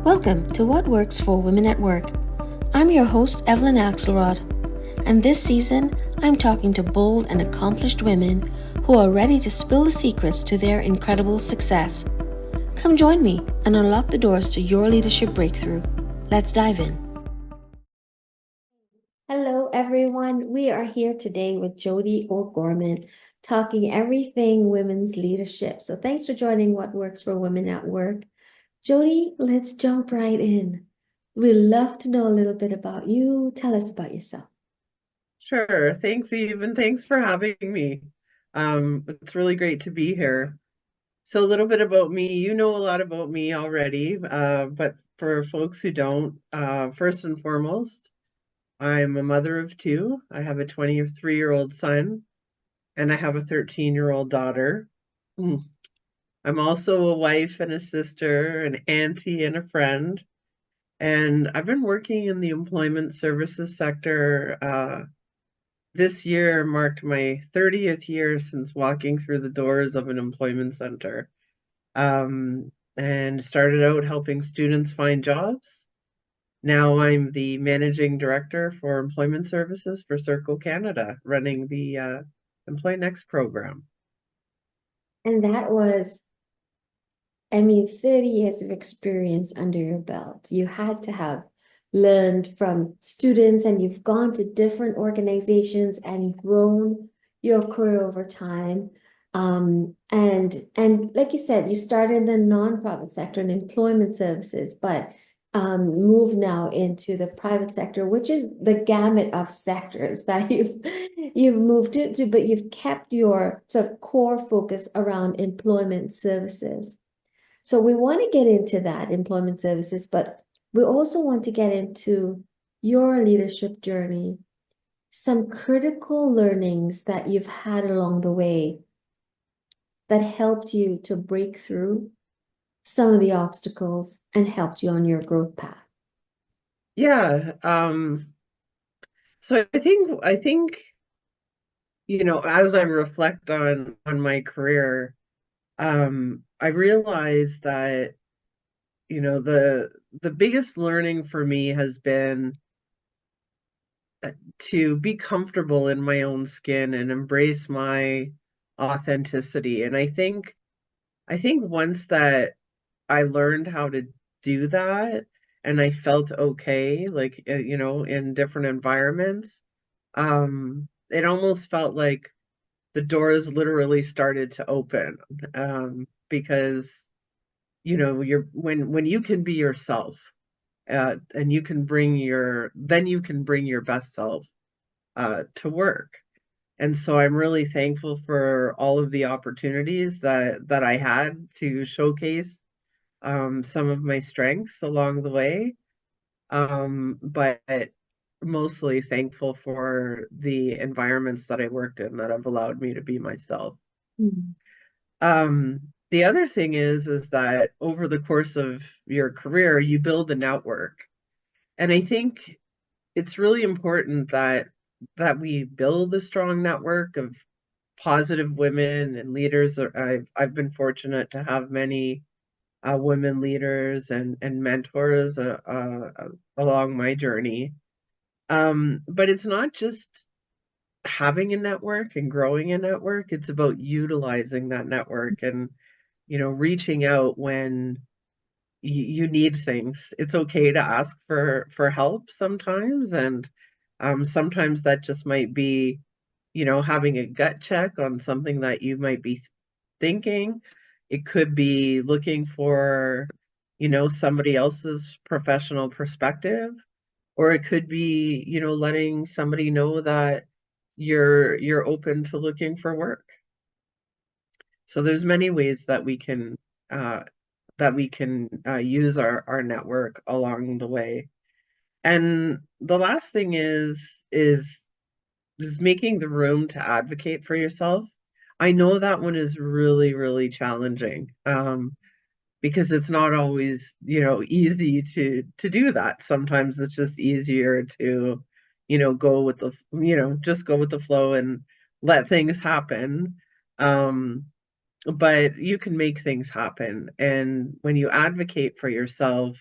Welcome to What Works for Women at Work. I'm your host, Evelyn Axelrod, and this season I'm talking to bold and accomplished women who are ready to spill the secrets to their incredible success. Come join me and unlock the doors to your leadership breakthrough. Let's dive in. Hello, everyone. We are here today with Jodi O'Gorman, talking everything women's leadership. So thanks for joining What Works for Women at Work. Jodi, let's jump right in. We'd love to know a little bit about you. Tell us about yourself. Sure. Thanks, Eve, and thanks for having me. It's really great to be here. So, a little bit about me. You know a lot about me already, but for folks who don't, first and foremost, I'm a mother of two. I have a 23-year-old son, and I have a 13-year-old daughter. Mm. I'm also a wife and a sister, an auntie and a friend. And I've been working in the employment services sector. This year marked my 30th year since walking through the doors of an employment center, and started out helping students find jobs. Now I'm the managing director for employment services for Serco Canada, running the Employ Next program. And that was, 30 years of experience under your belt. You had to have learned from students, and you've gone to different organizations and grown your career over time. And like you said, you started in the nonprofit sector and employment services, but move now into the private sector, which is the gamut of sectors that you've moved into, but you've kept your sort of core focus around employment services. So we want to get into that employment services, but we also want to get into your leadership journey, some critical learnings that you've had along the way that helped you to break through some of the obstacles and helped you on your growth path. Yeah. So I think, as I reflect on my career, I realize that, the biggest learning for me has been to be comfortable in my own skin and embrace my authenticity. And I think once that I learned how to do that and I felt okay, like in different environments, it almost felt like the doors literally started to open, because you're when you can be yourself, and you can bring your best self to work. And so I'm really thankful for all of the opportunities that I had to showcase some of my strengths along the way. But mostly thankful for the environments that I worked in that have allowed me to be myself. Mm. The other thing is that over the course of your career, you build a network. And I think it's really important that we build a strong network of positive women and leaders. I've been fortunate to have many women leaders and mentors along my journey. But it's not just having a network and growing a network, it's about utilizing that network and reaching out when you need things. It's okay to ask for help sometimes, and sometimes that just might be, having a gut check on something that you might be thinking. It could be looking for, somebody else's professional perspective, or it could be, letting somebody know that you're open to looking for work. So there's many ways uh, that we can use our network along the way. And the last thing is making the room to advocate for yourself. I know that one is really, really challenging, because it's not always, easy to do that. Sometimes it's just easier to, just go with the flow and let things happen. Um, but you can make things happen. And when you advocate for yourself,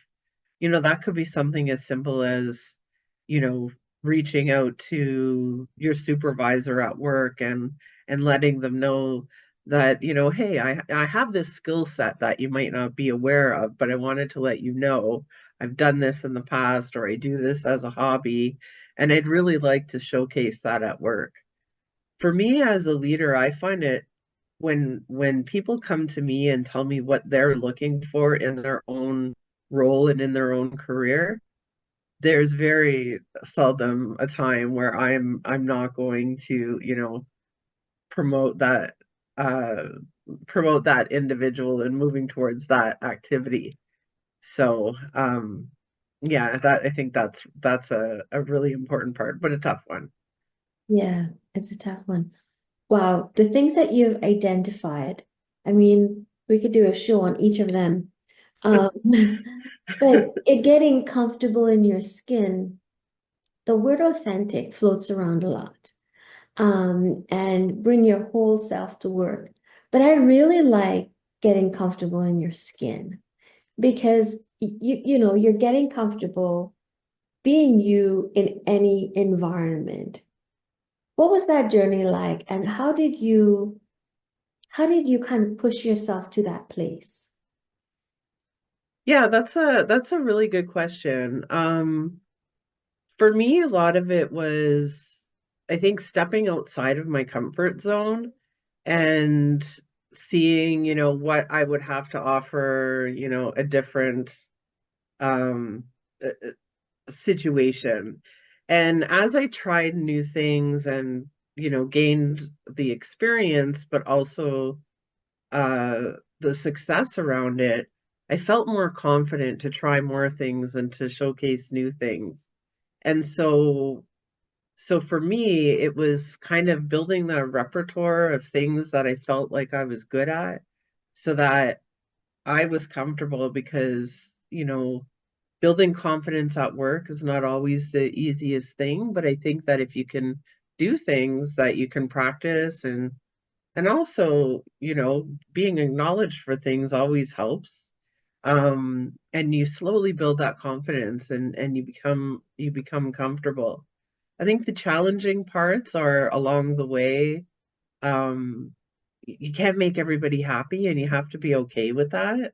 that could be something as simple as, you know, reaching out to your supervisor at work and letting them know that, hey, I have this skill set that you might not be aware of, but I wanted to let you know I've done this in the past, or I do this as a hobby, and I'd really like to showcase that at work. For me as a leader, I find it when people come to me and tell me what they're looking for in their own role and in their own career, there's very seldom a time where I'm not going to, promote that uh promote that individual and moving towards that activity. So, yeah, that I think that's a really important part, but a tough one. Yeah, it's a tough one. Wow, the things that you've identified, I mean, we could do a show on each of them. Um, but getting comfortable in your skin, the word authentic floats around a lot. And bring your whole self to work. But I really like getting comfortable in your skin because you're getting comfortable being you in any environment. What was that journey like, and how did you kind of push yourself to that place? Yeah, that's a really good question. For me, a lot of it was, I think, stepping outside of my comfort zone and seeing, what I would have to offer, a different um, uh, situation. And as I tried new things and, gained the experience, but also uh, the success around it, I felt more confident to try more things and to showcase new things. And so for me, it was kind of building the repertoire of things that I felt like I was good at so that I was comfortable because, building confidence at work is not always the easiest thing, but I think that if you can do things that you can practice and also, being acknowledged for things always helps. And you slowly build that confidence and you become comfortable. I think the challenging parts are along the way. You can't make everybody happy and you have to be okay with that.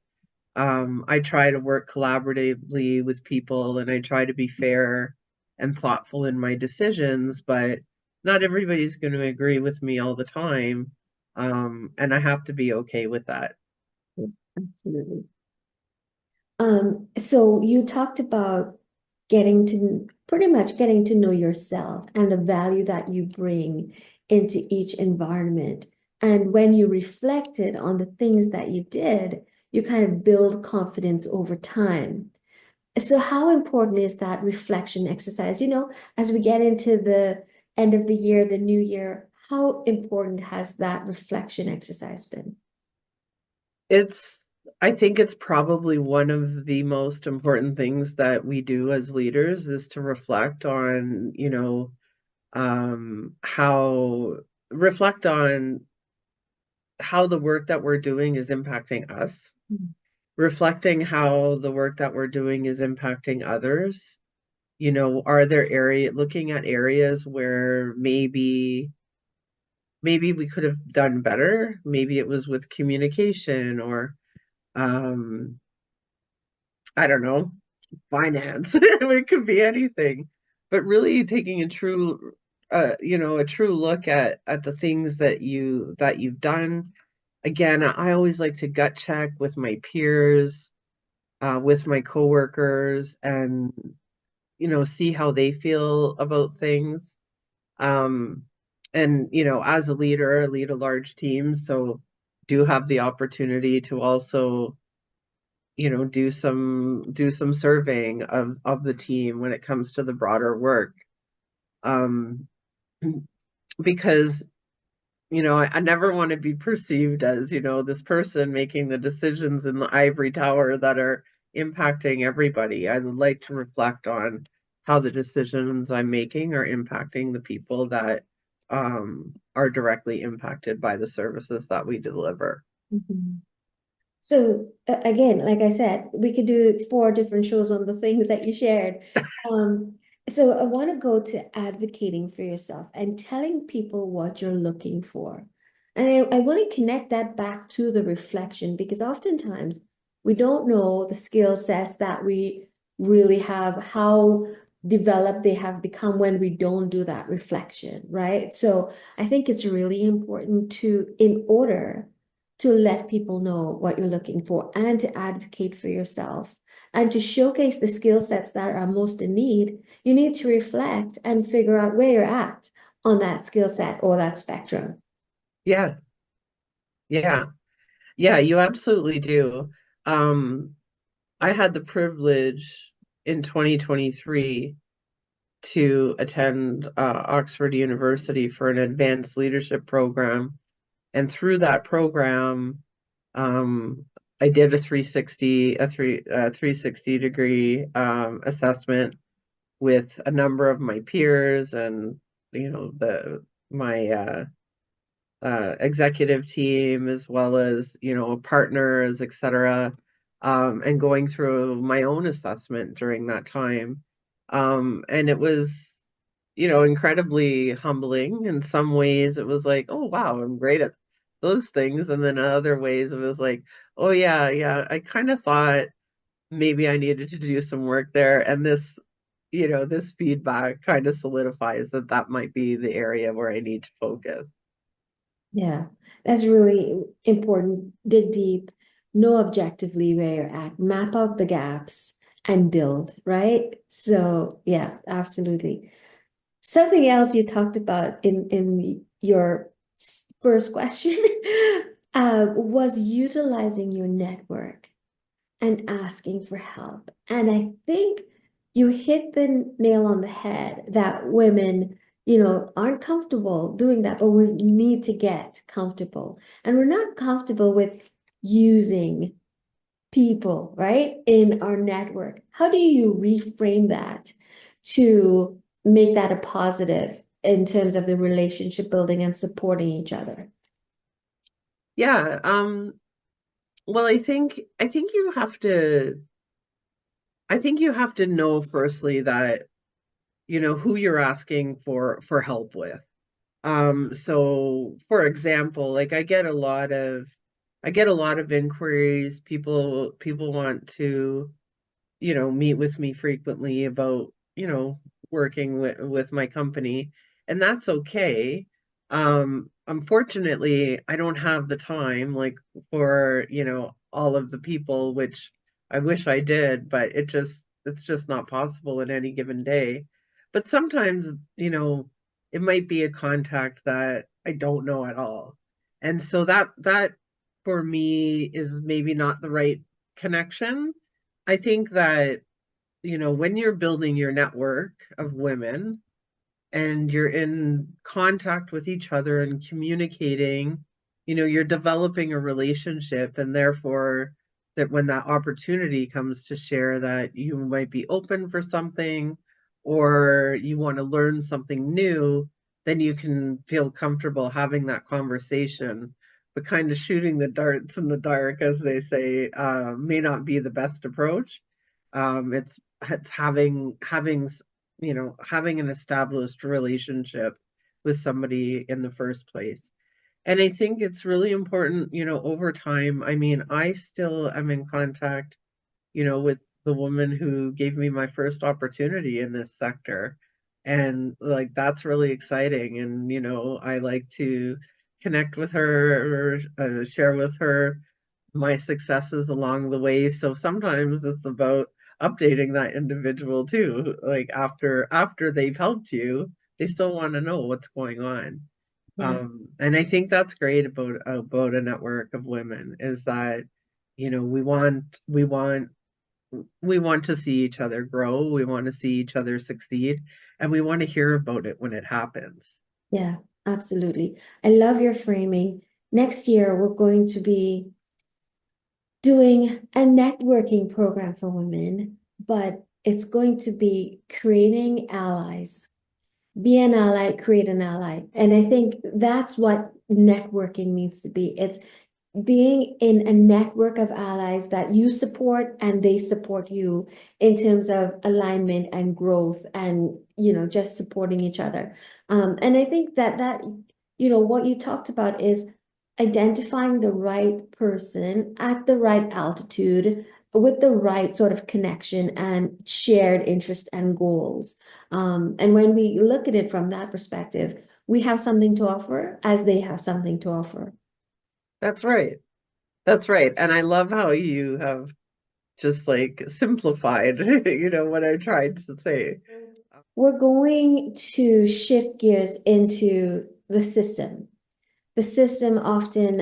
I try to work collaboratively with people and I try to be fair and thoughtful in my decisions, but not everybody's going to agree with me all the time. And I have to be okay with that. Absolutely. So you talked about pretty much getting to know yourself and the value that you bring into each environment. And when you reflected on the things that you did, you kind of build confidence over time. So how important is that reflection exercise? As we get into the end of the year, the new year, how important has that reflection exercise been? It's, I think it's probably one of the most important things that we do as leaders is to reflect on, how reflect on how the work that we're doing is impacting us, reflecting how the work that we're doing is impacting others. Are there looking at areas where maybe we could have done better? Maybe it was with communication or um, I don't know, finance. It could be anything. But really taking a true look at the things that you've done. Again, I always like to gut check with my peers, with my coworkers, and see how they feel about things. Um, and as a leader, I lead a large team, so do have the opportunity to also, do some surveying of the team when it comes to the broader work. Um, because I never want to be perceived as, this person making the decisions in the ivory tower that are impacting everybody. I would like to reflect on how the decisions I'm making are impacting the people that are directly impacted by the services that we deliver. Mhm. So again, like I said, we could do four different shows on the things that you shared. Um, so I want to go to advocating for yourself and telling people what you're looking for. And I want to connect that back to the reflection because oftentimes we don't know the skill sets that we really have, how developed they have become when we don't do that reflection, right? So I think it's really important to, in order to let people know what you're looking for and to advocate for yourself and to showcase the skill sets that are most in need, you need to reflect and figure out where you're at on that skill set or that spectrum. Yeah, yeah, yeah, you absolutely do. Um, I had the privilege in 2023 to attend Oxford University for an advanced leadership program. And through that program, um, I did a 360 degree assessment with a number of my peers and the my executive team as well as partners, etc. And going through my own assessment during that time, and it was incredibly humbling. In some ways it was like, oh wow, I'm great at those things, and then in other ways it was like, oh yeah, yeah, I kind of thought maybe I needed to do some work there, and this feedback kind of solidifies that that might be the area where I need to focus. Yeah, that's really important. Dig deep, know objectively where you're at, map out the gaps and build, right? So, yeah, absolutely. Something else you talked about in your first question was utilizing your network and asking for help. And I think you hit the nail on the head that women, aren't comfortable doing that, but we need to get comfortable. And we're not comfortable with using people, right, in our network. How do you reframe that to make that a positive in terms of the relationship building and supporting each other? Yeah, well, I think you have to know firstly that who you're asking for help with. So for example, like I get a lot of inquiries. People want to meet with me frequently about, working with my company, and that's okay. Unfortunately, I don't have the time like for, all of the people, which I wish I did, but it's just not possible in any given day. But sometimes, it might be a contact that I don't know at all. And so that for me is maybe not the right connection. I think that, when you're building your network of women and you're in contact with each other and communicating, you're developing a relationship, and therefore that when that opportunity comes to share that you might be open for something or you want to learn something new, then you can feel comfortable having that conversation. But kind of shooting the darts in the dark, as they say, may not be the best approach. It's having an established relationship with somebody in the first place. And I think it's really important, over time. I mean, I still am in contact, with the woman who gave me my first opportunity in this sector. And like that's really exciting. And, I like to connect with her, or share with her my successes along the way. So sometimes it's about updating that individual too. Like after they've helped you, they still want to know what's going on. Yeah. And I think that's great about a network of women is that, we want to see each other grow, we want to see each other succeed, and we want to hear about it when it happens. Yeah, absolutely. I love your framing. Next year, we're going to be doing a networking program for women, but it's going to be creating allies. Be an ally, create an ally. And I think that's what networking needs to be. It's being in a network of allies that you support and they support you in terms of alignment and growth and, just supporting each other. And I think that what you talked about is identifying the right person at the right altitude with the right sort of connection and shared interest and goals. And when we look at it from that perspective, we have something to offer as they have something to offer. That's right. That's right. And I love how you have just like simplified, what I tried to say. We're going to shift gears into the system. The system often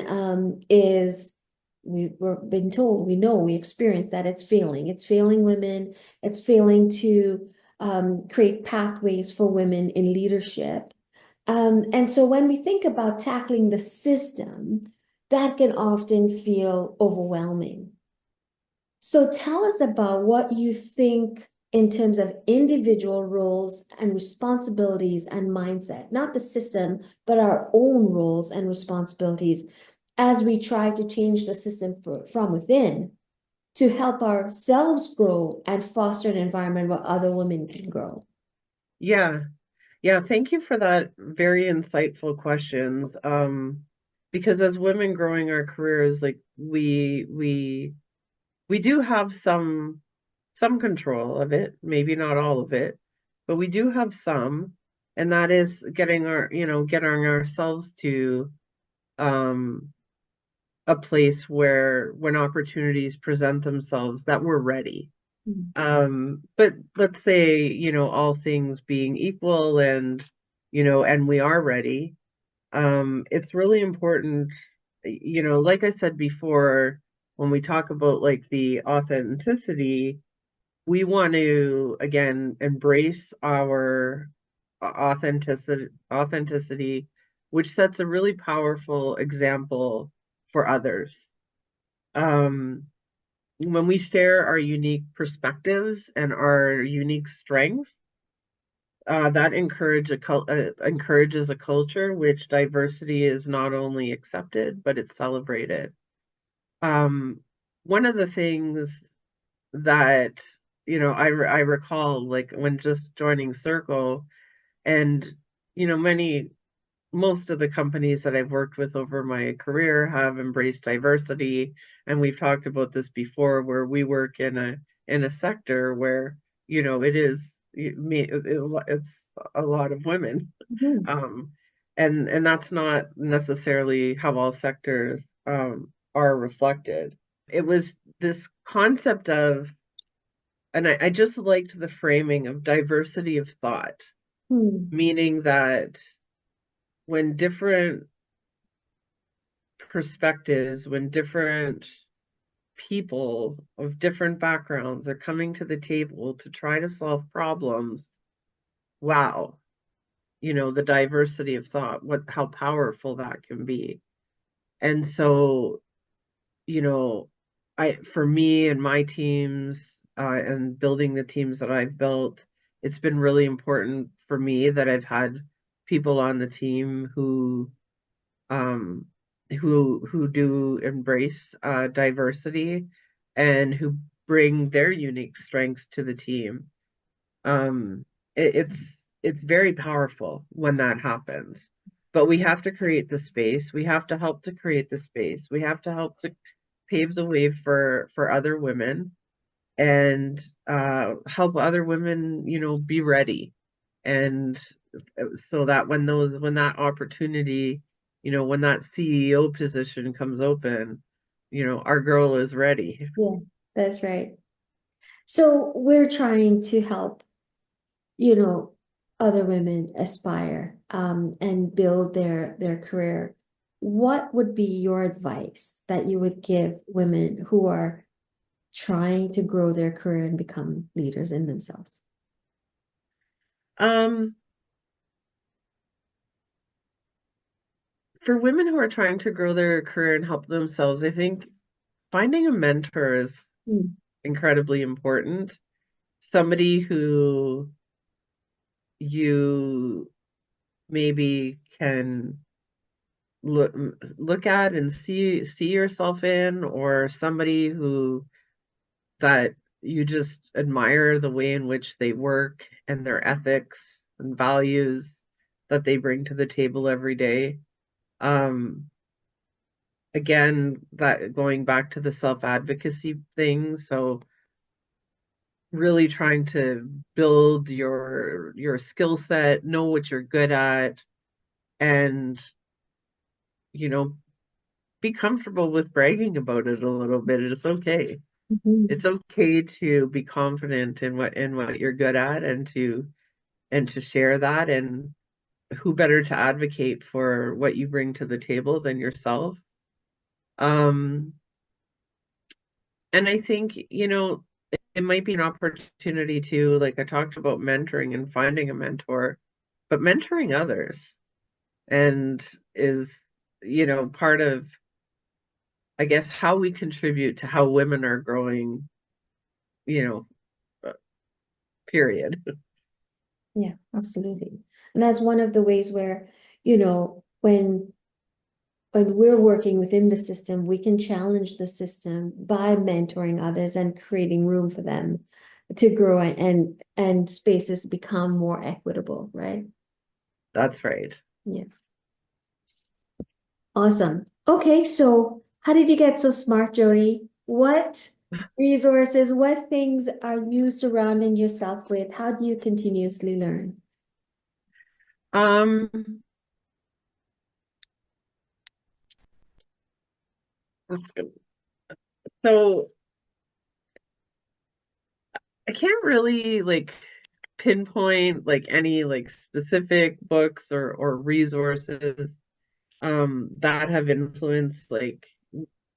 we're been told, we know, we experience that it's failing. It's failing women. It's failing to create pathways for women in leadership. And so when we think about tackling the system, that can often feel overwhelming. So tell us about what you think in terms of individual roles and responsibilities and mindset, not the system, but our own roles and responsibilities as we try to change the system from within to help ourselves grow and foster an environment where other women can grow. Yeah. Yeah, thank you for that very insightful questions. Because as women growing our careers, like we do have some control of it, maybe not all of it, but we do have some, and that is getting ourselves to um a place where when opportunities present themselves that we're ready. Mm. But let's say, all things being equal and we are ready, it's really important, like I said before, when we talk about like the authenticity, we want to again embrace our authenticity, which sets a really powerful example for others. Um, when we share our unique perspectives and our unique strengths, that encourages a culture which diversity is not only accepted, but it's celebrated. Um, one of the things that, I recall, like when just joining Serco, and, most of the companies that I've worked with over my career have embraced diversity, and we've talked about this before, where we work in a sector where it's a lot of women, Mhm. um, and that's not necessarily how all sectors are reflected. It was this concept of, and I just liked the framing of diversity of thought, Hmm. meaning that when different perspectives, when different people of different backgrounds are coming to the table to try to solve problems, wow, the diversity of thought, how powerful that can be. And so, you know, for me and my teams, and building the teams that I've built, it's been really important for me that I've had people on the team um, who do embrace diversity and who bring their unique strengths to the team. Um, it's very powerful when that happens. But we have to create the space. We have to help to create the space. We have to help to pave the way for other women and help other women, be ready. And so that when that opportunity, when that CEO position comes open, our girl is ready. Yeah, that's right. So we're trying to help, you know, other women aspire and build their career. What would be your advice that you would give women who are trying to grow their career and become leaders in themselves? Um, for women who are trying to grow their career and help themselves, I think finding a mentor is Mm. incredibly important. Somebody who you maybe can look at and see yourself in, or somebody who that you just admire the way in which they work and their ethics and values that they bring to the table every day. Um, Again, that going back to the self-advocacy thing, so really trying to build your skill set, know what you're good at, and you know, be comfortable with bragging about it a little bit. It's okay. Mhm. It's okay to be confident in what you're good at, and to share that. And who better to advocate for what you bring to the table than yourself? Um, and I think, it might be an opportunity to, like I talked about mentoring and finding a mentor, but mentoring others and is, part of, I guess, how we contribute to how women are growing, you know, period. Yeah, absolutely. And that's one of the ways where, when we're working within the system, we can challenge the system by mentoring others and creating room for them to grow and spaces become more equitable, right? That's right. Yeah. Awesome. Okay, so how did you get so smart, Jodi? What resources, what things are you surrounding yourself with? How do you continuously learn? Um, so I can't really like pinpoint like any like specific books or resources that have influenced like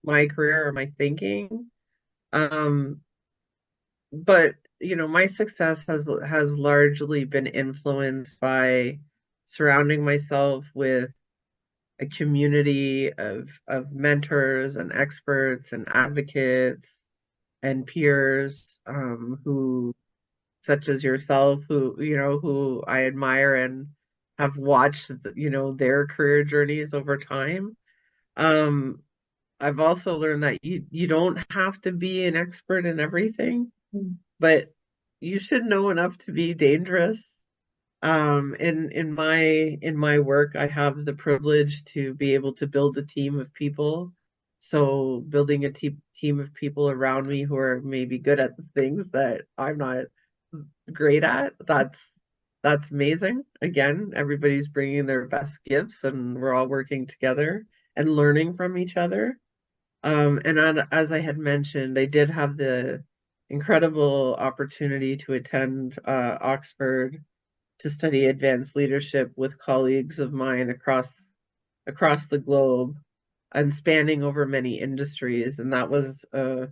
my career or my thinking. Um, but my success has largely been influenced by surrounding myself with a community of mentors and experts and advocates and peers, who such as yourself, who I admire and have watched their career journeys over time. Um, I've also learned that you don't have to be an expert in everything, Mm. but you should know enough to be dangerous. In my work, I have the privilege to be able to build a team of people. So building a team of people around me who are maybe good at the things that I'm not great at, that's amazing. Again, everybody's bringing their best gifts, and we're all working together and learning from each other. As I had mentioned, I did have the incredible opportunity to attend Oxford to study advanced leadership with colleagues of mine across the globe and spanning over many industries. And that was an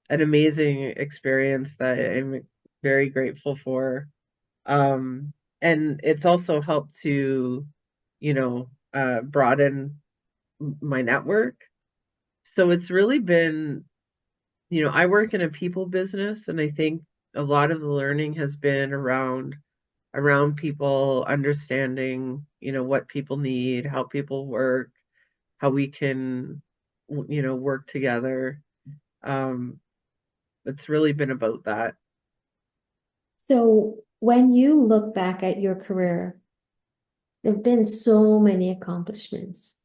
amazing experience that I'm very grateful for. Um, and it's also helped to, broaden my network. So it's really been, I work in a people business, and I think a lot of the learning has been around people understanding, what people need, how people work, how we can, work together. Um, it's really been about that. So when you look back at your career, there have been so many accomplishments.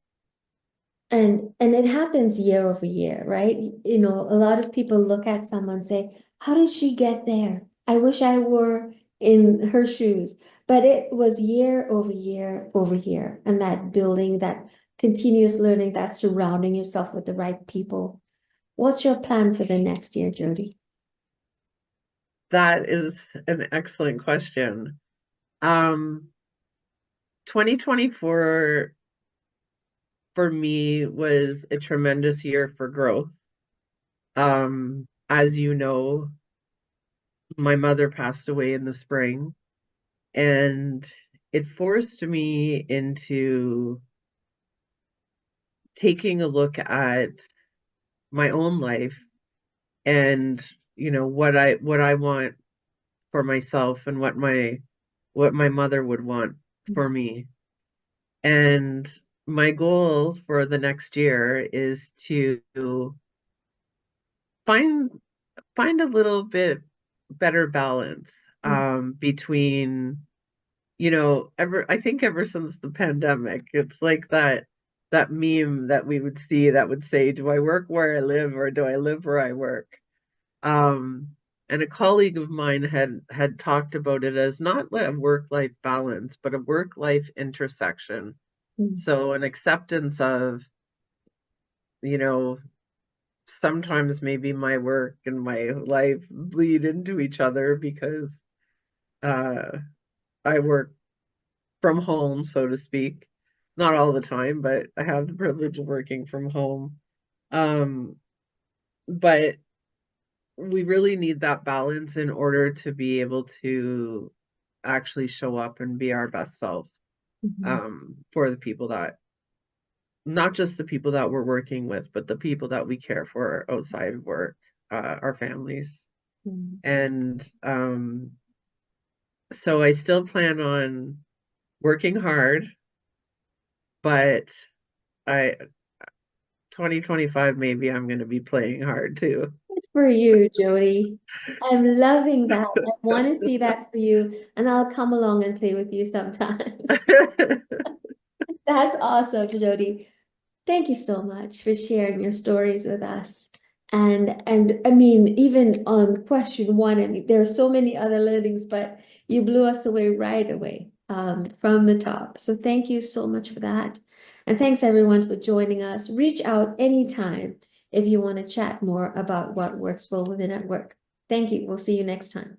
And it happens year over year, right? A lot of people look at someone and say, how did she get there? I wish I were in her shoes. But it was year over year over year. And that building, that continuous learning, that surrounding yourself with the right people. What's your plan for the next year, Jodi? That is an excellent question. 2024 for me was a tremendous year for growth. As you know, my mother passed away in the spring, and it forced me into taking a look at my own life and what I want for myself and what my mother would want for me. And my goal for the next year is to find find a little bit better balance Mm, between, you know, I think ever since the pandemic, it's like that meme that we would see that would say, do I work where I live or do I live where I work? Um, and a colleague of mine had talked about it as not a work-life balance, but a work-life intersection. mm, So an acceptance of, you know, sometimes maybe my work and my life bleed into each other because uh, I work from home, so to speak. Not all the time, but I have the privilege of working from home. Um, but we really need that balance in order to be able to actually show up and be our best self mhm, for the people that, not just the people that we're working with, but the people that we care for outside of work, our families. mm. And so I still plan on working hard, but I 2025 maybe I'm going to be playing hard too. Good for you, Jody. I'm loving that. I want to see that for you, and I'll come along and play with you sometimes. That's awesome, Jody. Thank you so much for sharing your stories with us. And I mean, even on question one, I mean, there are so many other learnings, but you blew us away right away from the top. So thank you so much for that. And thanks everyone for joining us. Reach out anytime if you want to chat more about what works for women at work. Thank you. We'll see you next time.